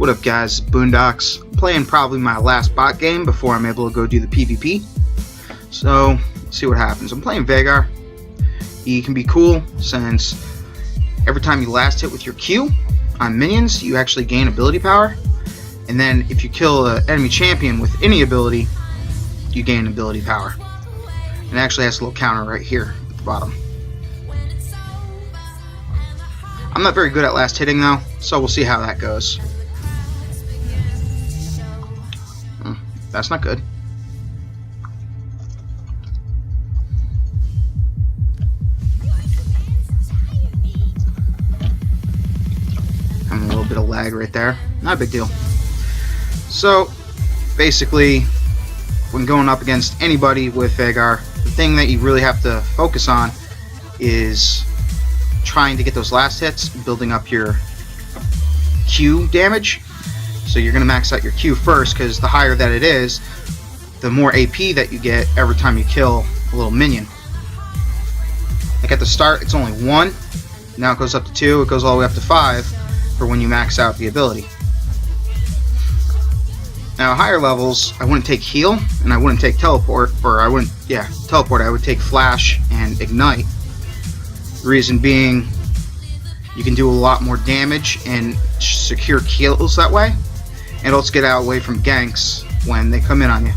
What up guys, Boondokz, playing probably my last bot game before I'm able to go do the PvP. So, let's see what happens. I'm playing Veigar. He can be cool since every time you last hit with your Q on minions, you actually gain ability power. And then if you kill an enemy champion with any ability, you gain ability power. And it actually has a little counter right here at the bottom. I'm not very good at last hitting though, so we'll see how that goes. That's not good. Having a little bit of lag right there. Not a big deal. So, basically, when going up against anybody with Veigar, the thing that you really have to focus on is trying to get those last hits, building up your Q damage. So you're going to max out your Q first, because the higher that it is, the more AP that you get every time you kill a little minion. Like at the start it's only 1, now it goes up to 2, it goes all the way up to 5 for when you max out the ability. Now higher levels, I wouldn't take heal, and I wouldn't take teleport, or I wouldn't, teleport, I would take flash and ignite. The reason being, you can do a lot more damage and secure kills that way, and also get out away from ganks when they come in on you.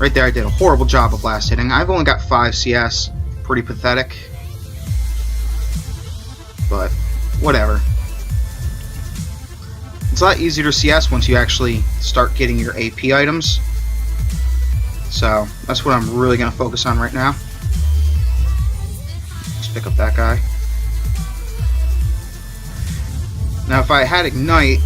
Right there I did a horrible job of last hitting. I've only got 5 CS, pretty pathetic, but whatever. It's a lot easier to CS once you actually start getting your AP items, so that's what I'm really going to focus on right now. Let's pick up that guy. Now if I had ignite,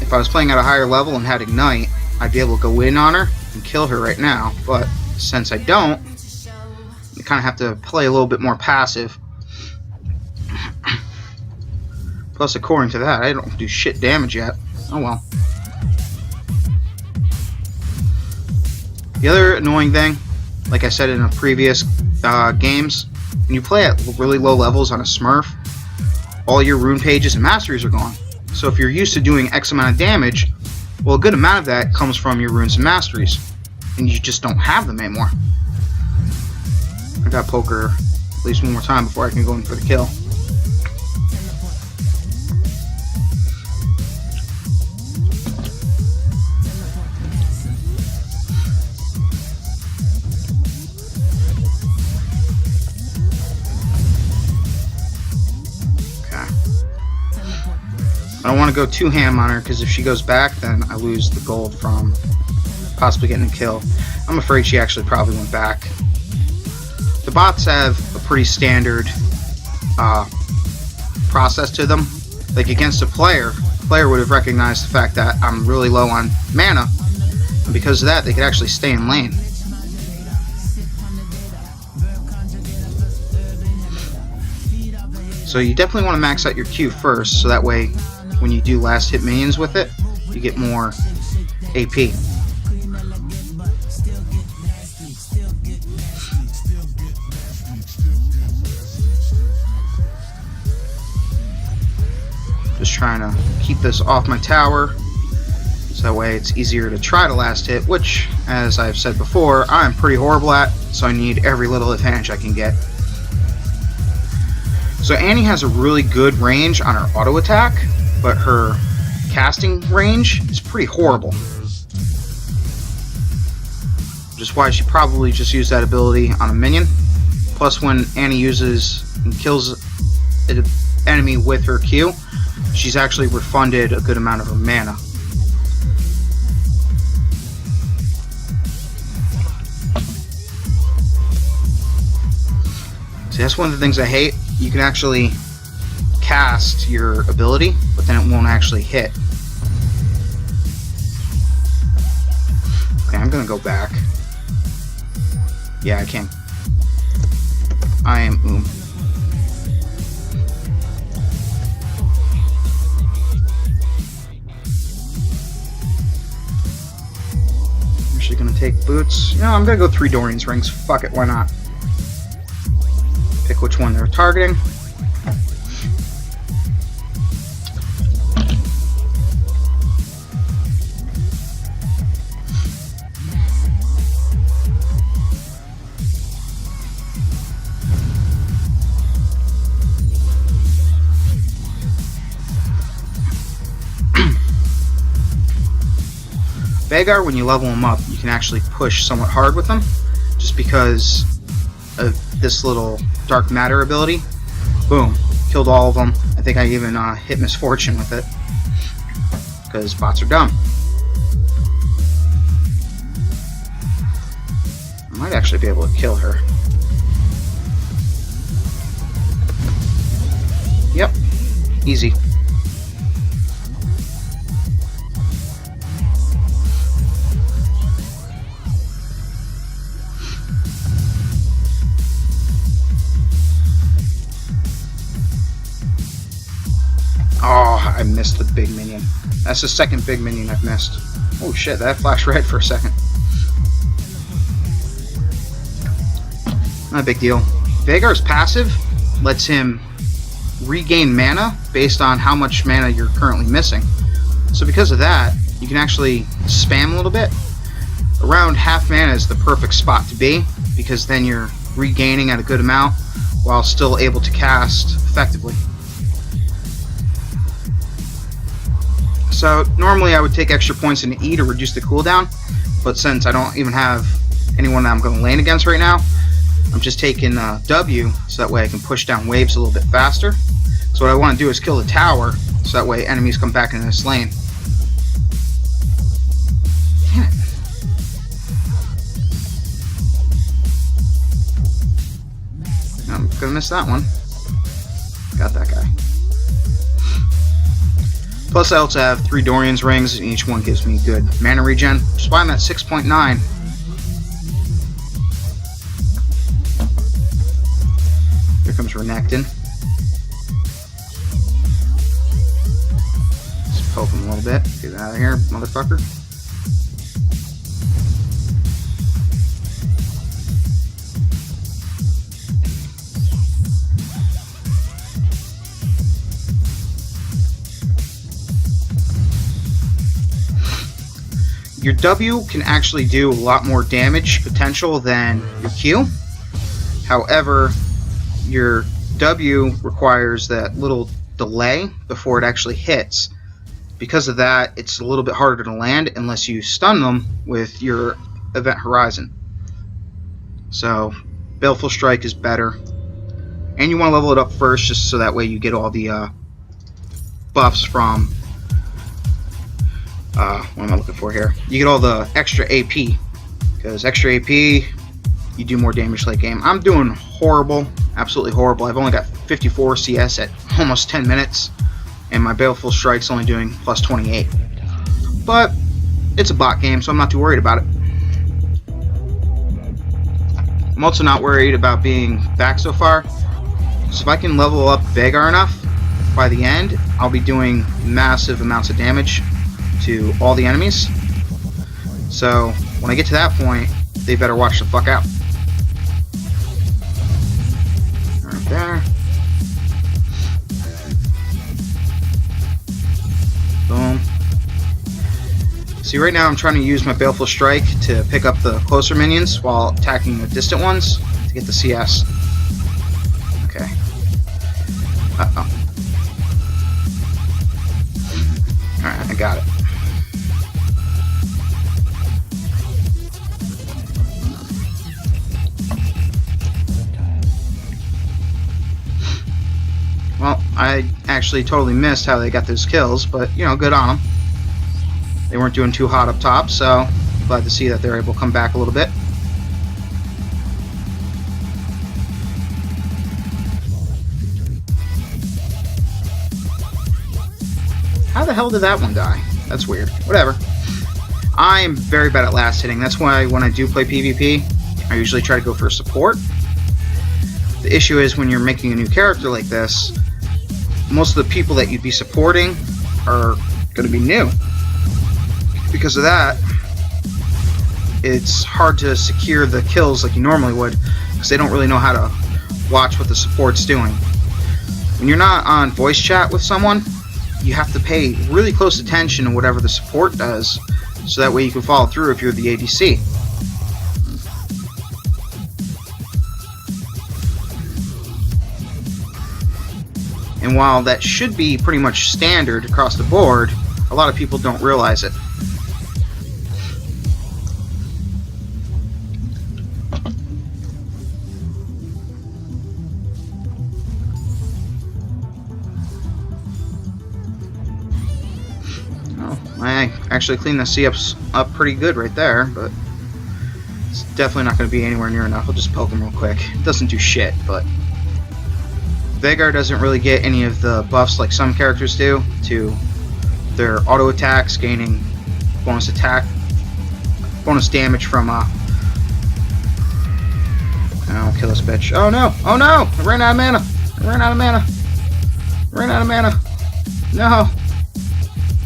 if I was playing at a higher level and had ignite, I'd be able to go in on her and kill her right now, but since I don't, you kind of have to play a little bit more passive. Plus, according to that, I don't do shit damage yet. Oh well. The other annoying thing, like I said in the previous games, when you play at really low levels on a Smurf, all your rune pages and masteries are gone. So if you're used to doing X amount of damage, well, a good amount of that comes from your runes and masteries, and you just don't have them anymore. I gotta poke her at least one more time before I can go in for the kill. I don't want to go too ham on her, because if she goes back, then I lose the gold from possibly getting a kill. I'm afraid she actually probably went back. The bots have a pretty standard process to them. Like against a player, the player would have recognized the fact that I'm really low on mana, and because of that, they could actually stay in lane. So you definitely want to max out your Q first, so that way when you do last hit minions with it, you get more AP. Just trying to keep this off my tower, so that way it's easier to try to last hit, which, as I've said before, I'm pretty horrible at, so I need every little advantage I can get. So Annie has a really good range on her auto attack, but her casting range is pretty horrible. Which is why she probably just used that ability on a minion. Plus, when Annie uses and kills an enemy with her Q, she's actually refunded a good amount of her mana. See, that's one of the things I hate. You can actually cast your ability, but then it won't actually hit. Okay, I'm gonna go back. Yeah, I can't. I am I'm actually gonna take boots. You know, I'm gonna go 3 Dorian's rings. Fuck it, why not? Pick which one. which one they're targeting. Veigar, when you level him up, you can actually push somewhat hard with him, just because of this little dark matter ability. Boom, killed all of them. I think I even hit Misfortune with it, because bots are dumb. I might actually be able to kill her. Yep, easy. Oh, I missed the big minion. That's the second big minion I've missed. Oh shit, that flashed red for a second. Not a big deal. Veigar's passive lets him regain mana based on how much mana you're currently missing. So because of that, you can actually spam a little bit. Around half mana is the perfect spot to be, because then you're regaining at a good amount while still able to cast effectively. So normally I would take extra points in E to reduce the cooldown, but since I don't even have anyone that I'm going to lane against right now, I'm just taking W, so that way I can push down waves a little bit faster. So what I want to do is kill the tower, so that way enemies come back into this lane. Damn it. I'm gonna miss that one. Got that guy. Plus I also have 3 Dorian's rings, and each one gives me good mana regen, which is why I'm at 6.9. Here comes Renekton. Just poke him a little bit. Get out of here, motherfucker. Your W can actually do a lot more damage potential than your Q. However, your W requires that little delay before it actually hits. Because of that, it's a little bit harder to land unless you stun them with your Event Horizon. So, Baleful Strike is better. And you want to level it up first, just so that way you get all the buffs from... what am I looking for here? You get all the extra AP. Because extra AP, you do more damage late game. I'm doing horrible. Absolutely horrible. I've only got 54 CS at almost 10 minutes. And my Baleful Strike's only doing plus 28. But it's a bot game, so I'm not too worried about it. I'm also not worried about being back so far. So if I can level up Veigar enough, by the end, I'll be doing massive amounts of damage to all the enemies. So when I get to that point, they better watch the fuck out. Right there. Boom. See, right now I'm trying to use my Baleful Strike to pick up the closer minions while attacking the distant ones to get the CS. Okay. Uh-oh. Alright, I got it. Well, I actually totally missed how they got those kills, but, you know, good on them. They weren't doing too hot up top, so glad to see that they're able to come back a little bit. How the hell did that one die? That's weird. Whatever. I am very bad at last hitting. That's why when I do play PvP, I usually try to go for support. The issue is when you're making a new character like this, most of the people that you'd be supporting are going to be new. Because of that, it's hard to secure the kills like you normally would, because they don't really know how to watch what the support's doing. When you're not on voice chat with someone, you have to pay really close attention to whatever the support does, so that way you can follow through if you're the ADC. And while that should be pretty much standard across the board, a lot of people don't realize it. Oh, I actually cleaned the C-ups up pretty good right there, but it's definitely not going to be anywhere near enough. I'll just poke him real quick. It doesn't do shit, but Veigar doesn't really get any of the buffs like some characters do to their auto attacks, gaining bonus damage from I'll kill this bitch. Oh no! Oh no! I ran out of mana! No!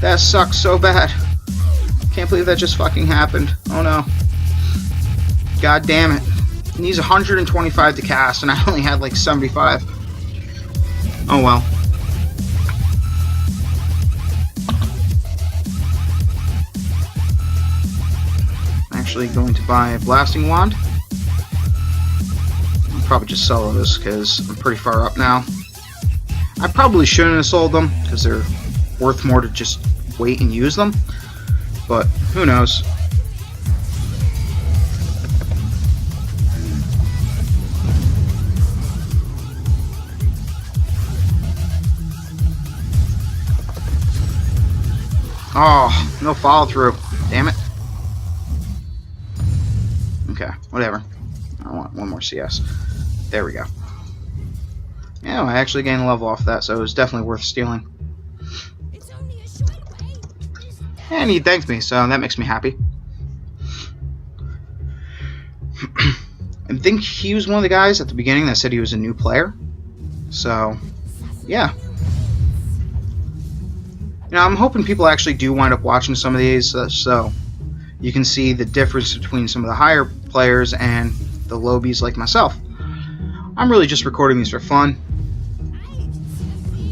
That sucks so bad. Can't believe that just fucking happened. Oh no. God damn it. It needs 125 to cast and I only had like 75. Oh well. I'm actually going to buy a blasting wand. I'll probably just sell this because I'm pretty far up now. I probably shouldn't have sold them because they're worth more to just wait and use them, but who knows. Oh, no follow through. Damn it. Okay, whatever. I want one more CS. There we go. Yeah, I actually gained a level off that, so it was definitely worth stealing. And he thanked me, so that makes me happy. I think he was one of the guys at the beginning that said he was a new player. So, yeah. You know, I'm hoping people actually do wind up watching some of these, so you can see the difference between some of the higher players and the lowbies like myself. I'm really just recording these for fun,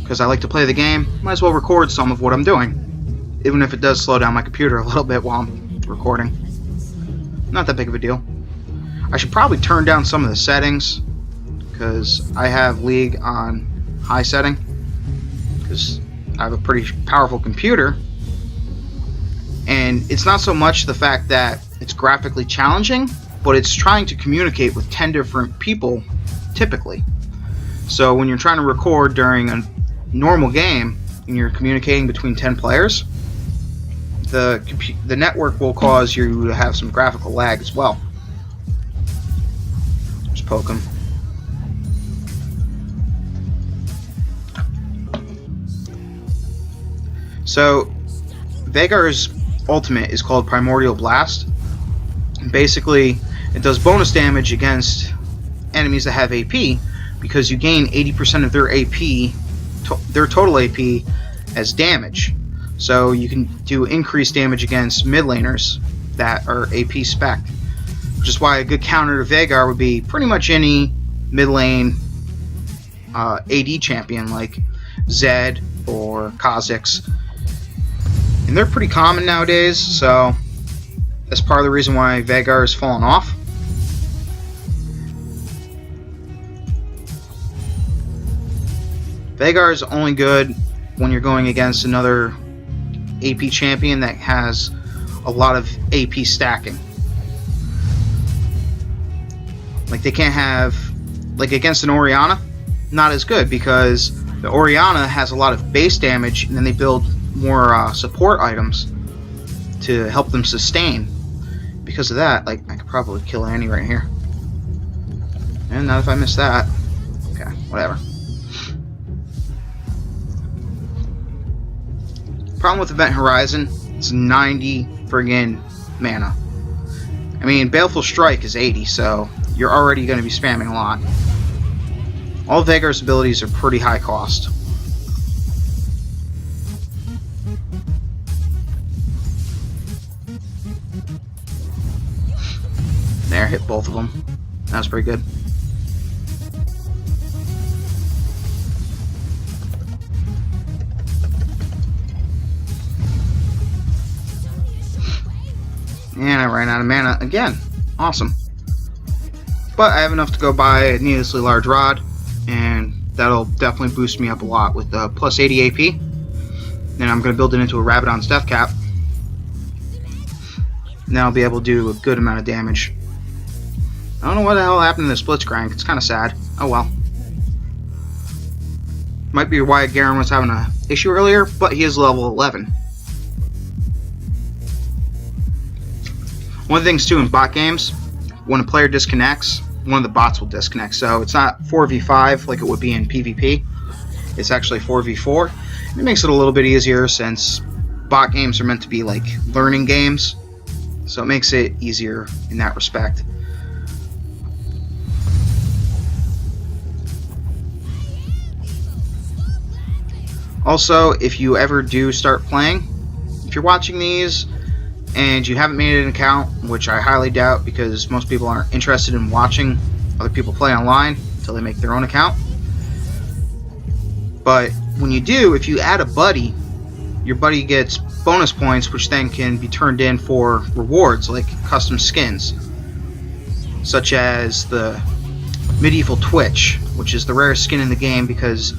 because I like to play the game. Might as well record some of what I'm doing, even if it does slow down my computer a little bit while I'm recording. Not that big of a deal. I should probably turn down some of the settings, because I have League on high setting, because I have a pretty powerful computer, and it's not so much the fact that it's graphically challenging, but it's trying to communicate with 10 different people, typically. So when you're trying to record during a normal game, and you're communicating between 10 players, the network will cause you to have some graphical lag as well. Just poke him. So Veigar's ultimate is called Primordial Blast. And basically, it does bonus damage against enemies that have AP, because you gain 80% of their AP, their total AP, as damage. So you can do increased damage against mid laners that are AP spec'd, which is why a good counter to Veigar would be pretty much any mid lane AD champion like Zed or Kha'Zix. And they're pretty common nowadays, so that's part of the reason why Veigar has fallen off. Veigar is only good when you're going against another AP champion that has a lot of AP stacking. Like they can't have, like against an Orianna, not as good, because the Orianna has a lot of base damage, and then they build more support items to help them sustain. Because of that, like, I could probably kill Annie right here. And not if I miss that. Okay, whatever. Problem with Event Horizon, it's 90 friggin' mana. I mean, Baleful Strike is 80, so you're already going to be spamming a lot. All of Veigar's abilities are pretty high cost. There, hit both of them. That was pretty good. And I ran out of mana again. Awesome. But I have enough to go buy a needlessly large rod, and that'll definitely boost me up a lot with the plus 80 AP. Then I'm going to build it into a Rabadon's Death Cap. Now I'll be able to do a good amount of damage. I don't know what the hell happened to the Blitzcrank. It's kind of sad. Oh well. Might be why Garen was having an issue earlier, but he is level 11. One of the things too in bot games, when a player disconnects, one of the bots will disconnect. So it's not 4v5 like it would be in PvP. It's actually 4v4. It makes it a little bit easier since bot games are meant to be like learning games. So it makes it easier in that respect. Also, if you ever do start playing, if you're watching these and you haven't made an account, which I highly doubt because most people aren't interested in watching other people play online until they make their own account. But when you do, if you add a buddy, your buddy gets bonus points which then can be turned in for rewards like custom skins, such as the Medieval Twitch, which is the rarest skin in the game because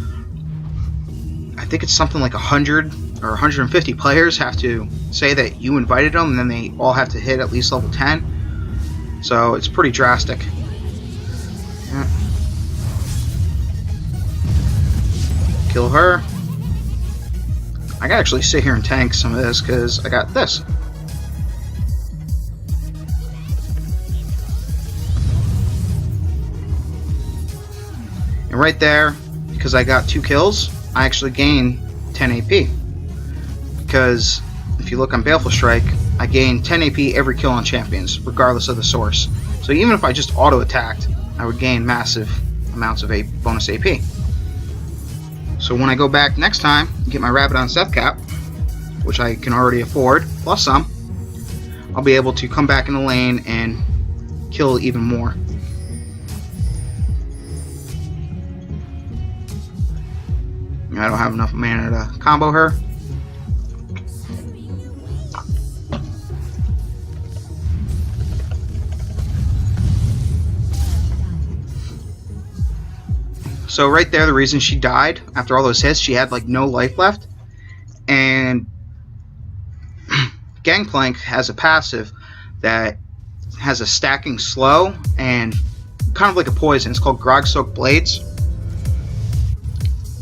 I think it's something like 100 or 150 players have to say that you invited them, and then they all have to hit at least level 10. So it's pretty drastic. Yeah. Kill her. I can actually sit here and tank some of this because I got this. And right there, because I got 2 kills, I actually gain 10 AP. Because if you look on Baleful Strike, I gain 10 AP every kill on champions, regardless of the source. So even if I just auto-attacked, I would gain massive amounts of bonus AP. So when I go back next time, get my Rabadon Seth Cap, which I can already afford, plus some, I'll be able to come back in the lane and kill even more. I don't have enough mana to combo her. So right there, the reason she died after all those hits, she had like no life left. And Gangplank has a passive that has a stacking slow and kind of like a poison. It's called Grog Soaked Blades.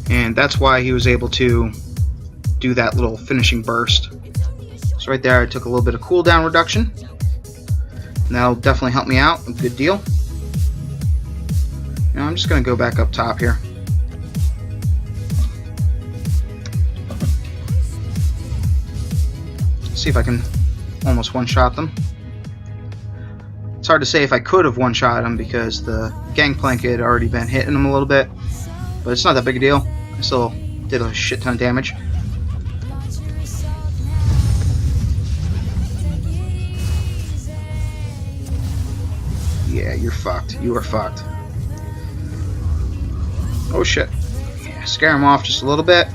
And that's why he was able to do that little finishing burst. So right there I took a little bit of cooldown reduction. And that'll definitely help me out a good deal. Now I'm just going to go back up top here. See if I can almost one-shot them. It's hard to say if I could have one-shot them because the Gangplank had already been hitting them a little bit. But it's not that big a deal. I still did a shit ton of damage. Yeah, you're fucked. You are fucked. Oh shit. Yeah, scare him off just a little bit.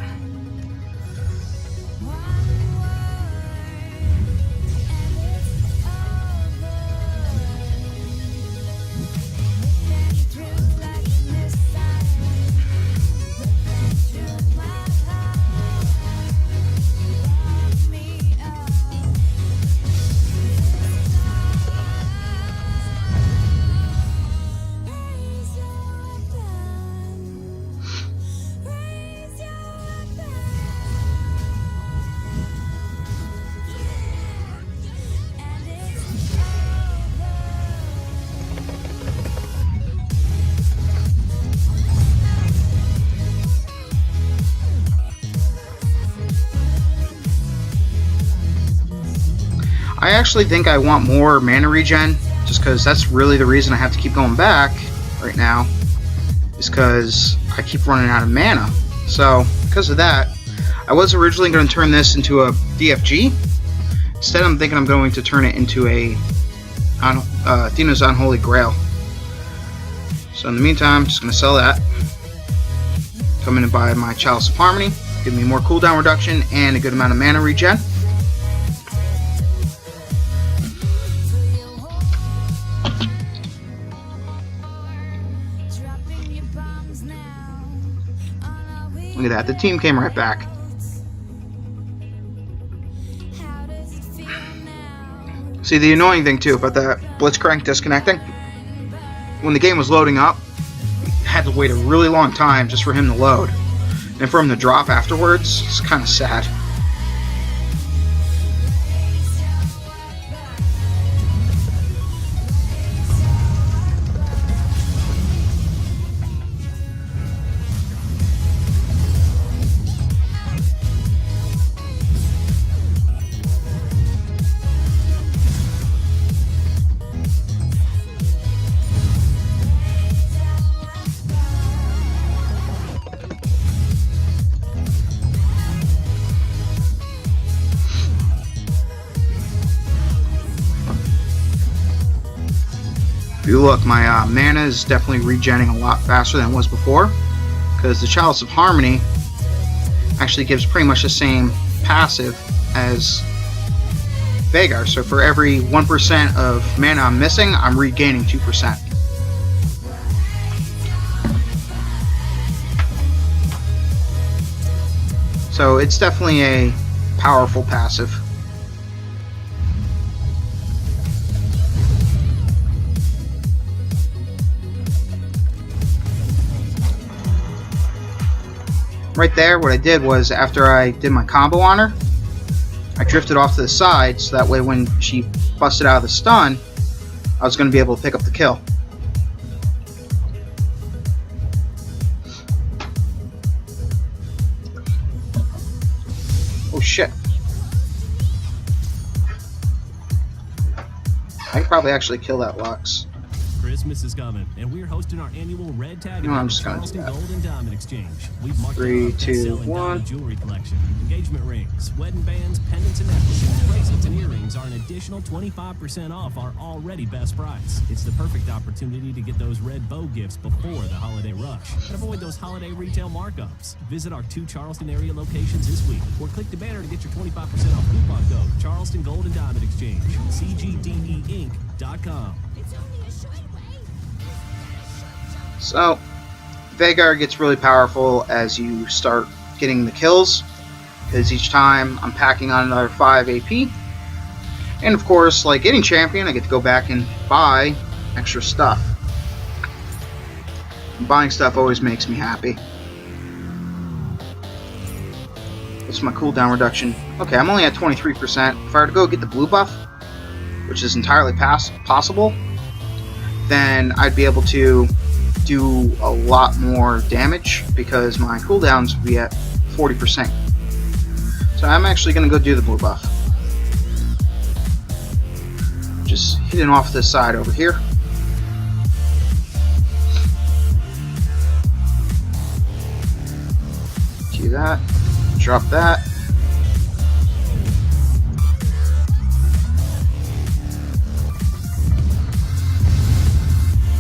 I actually think I want more mana regen, just because that's really the reason I have to keep going back right now, is because I keep running out of mana. So, because of that, I was originally going to turn this into a DFG. Instead, I'm thinking I'm going to turn it into a Athena's Unholy Grail. So in the meantime, I'm just going to sell that. Come in and buy my Chalice of Harmony, give me more cooldown reduction and a good amount of mana regen. Look at that, the team came right back. See, the annoying thing too about that Blitzcrank disconnecting, when the game was loading up, you had to wait a really long time just for him to load. And for him to drop afterwards, it's kind of sad. If you look, my mana is definitely regenerating a lot faster than it was before, because the Chalice of Harmony actually gives pretty much the same passive as Veigar. So for every 1% of mana I'm missing, I'm regaining 2%. So it's definitely a powerful passive. Right there, what I did was, after I did my combo on her, I drifted off to the side, so that way when she busted out of the stun, I was going to be able to pick up the kill. Oh shit. I could probably actually kill that Lux. Christmas is coming, and we're hosting our annual Red Tag No, I'm just gonna Charleston do that. Gold and Diamond Exchange. We've marked 3, our 2, best-selling 1. diamond jewelry collection. Engagement rings, wedding bands, pendants, and necklaces, bracelets, and earrings are an additional 25% off our already best price. It's the perfect opportunity to get those red bow gifts before the holiday rush. And avoid those holiday retail markups. Visit our 2 Charleston area locations this week, or click the banner to get your 25% off coupon code Charleston Gold and Diamond Exchange. CGDEinc.com. So, Veigar gets really powerful as you start getting the kills, because each time I'm packing on another 5 AP. And of course, like getting champion, I get to go back and buy extra stuff. Buying stuff always makes me happy. What's my cooldown reduction? Okay, I'm only at 23%. If I were to go get the blue buff, which is entirely possible, then I'd be able to do a lot more damage, because my cooldowns would be at 40%. So I'm actually going to go do the blue buff. Just hitting off this side over here. Do that. Drop that.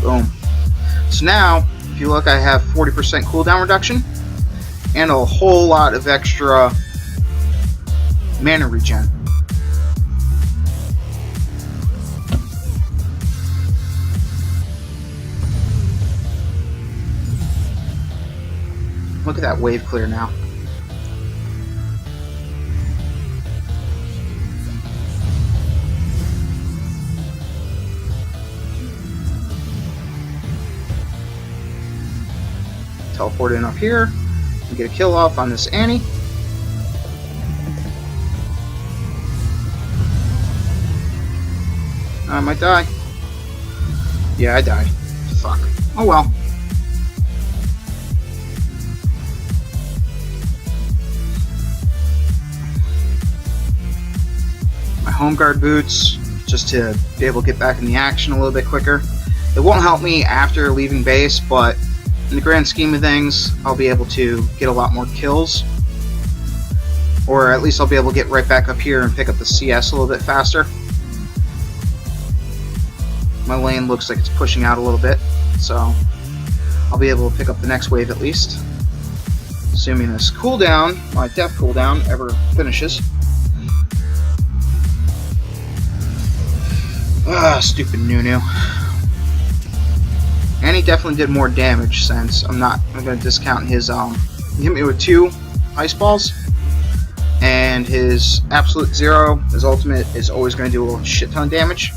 Boom. So now, if you look, I have 40% cooldown reduction and a whole lot of extra mana regen. Look at that wave clear now. Teleport in up here and get a kill off on this Annie. I might die. Yeah, I died. Fuck. Oh well. My home guard boots, just to be able to get back in the action a little bit quicker. It won't help me after leaving base, but in the grand scheme of things, I'll be able to get a lot more kills. Or at least I'll be able to get right back up here and pick up the CS a little bit faster. My lane looks like it's pushing out a little bit, so I'll be able to pick up the next wave at least. Assuming this cooldown, my death cooldown, ever finishes. Ah, stupid Nunu. And he definitely did more damage, since I'm going to discount his, he hit me with 2 ice balls, and his absolute 0, his ultimate, is always going to do a shit ton of damage.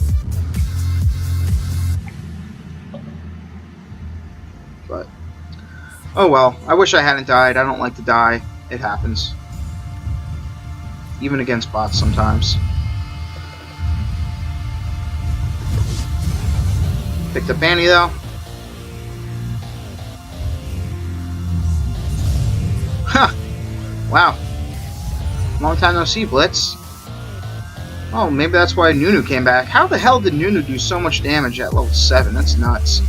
But, oh well, I wish I hadn't died. I don't like to die. It happens. Even against bots sometimes. Picked up Annie though. Huh. Wow. Long time no see, Blitz. Oh, maybe that's why Nunu came back. How the hell did Nunu do so much damage at level 7? That's nuts.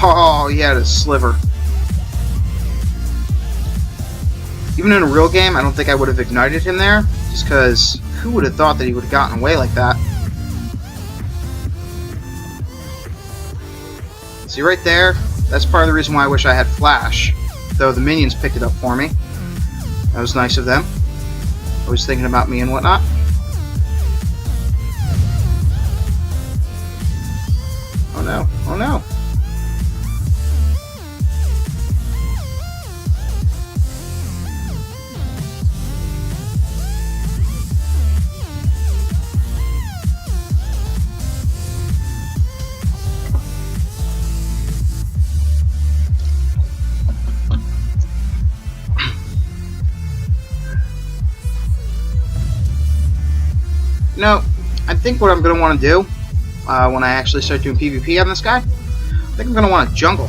Oh, he had a sliver. Even in a real game, I don't think I would have ignited him there, just because who would have thought that he would have gotten away like that? See right there? That's part of the reason why I wish I had flash, though the minions picked it up for me. That was nice of them. Always thinking about me and whatnot. Oh no, oh no. No, I think what I'm going to want to do when I actually start doing PvP on this guy, I think I'm going to want to jungle.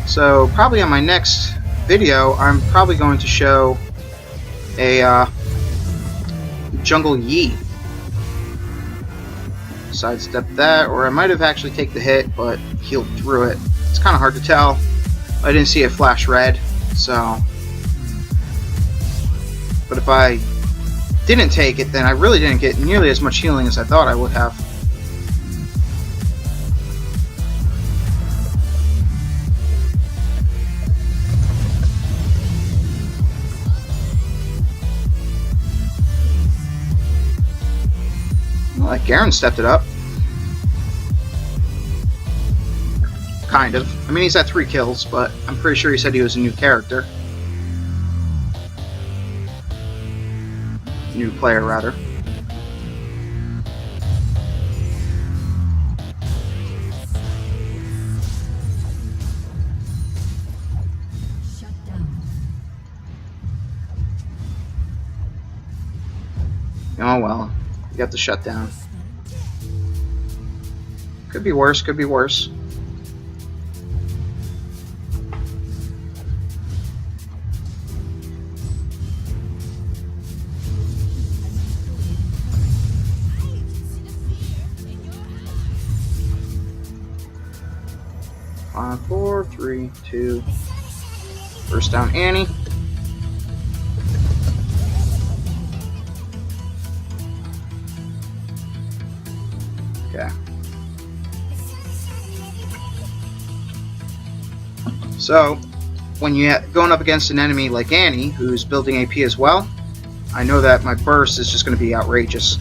So probably on my next video, I'm probably going to show a jungle Yi. Sidestep that, or I might have actually taken the hit, but healed through it. It's kind of hard to tell. I didn't see it flash red, so. But if I didn't take it, then I really didn't get nearly as much healing as I thought I would have. Well, like Garen stepped it up. Kind of. I mean, he's at 3 kills, but I'm pretty sure he said he was a new character. New player, rather. Oh well, you got the shutdown. Could be worse, could be worse. Five, 4, 3, 2. First down, Annie. Okay. So, when you're going up against an enemy like Annie, who's building AP as well, I know that my burst is just going to be outrageous.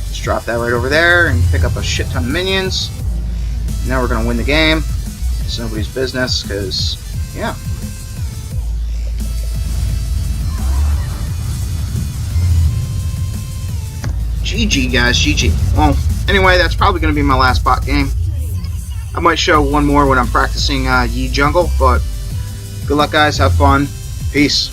Just drop that right over there and pick up a shit ton of minions. Now we're going to win the game. It's nobody's business, because, yeah. GG, guys, GG. Well, anyway, that's probably going to be my last bot game. I might show one more when I'm practicing Yi jungle, but good luck, guys. Have fun. Peace.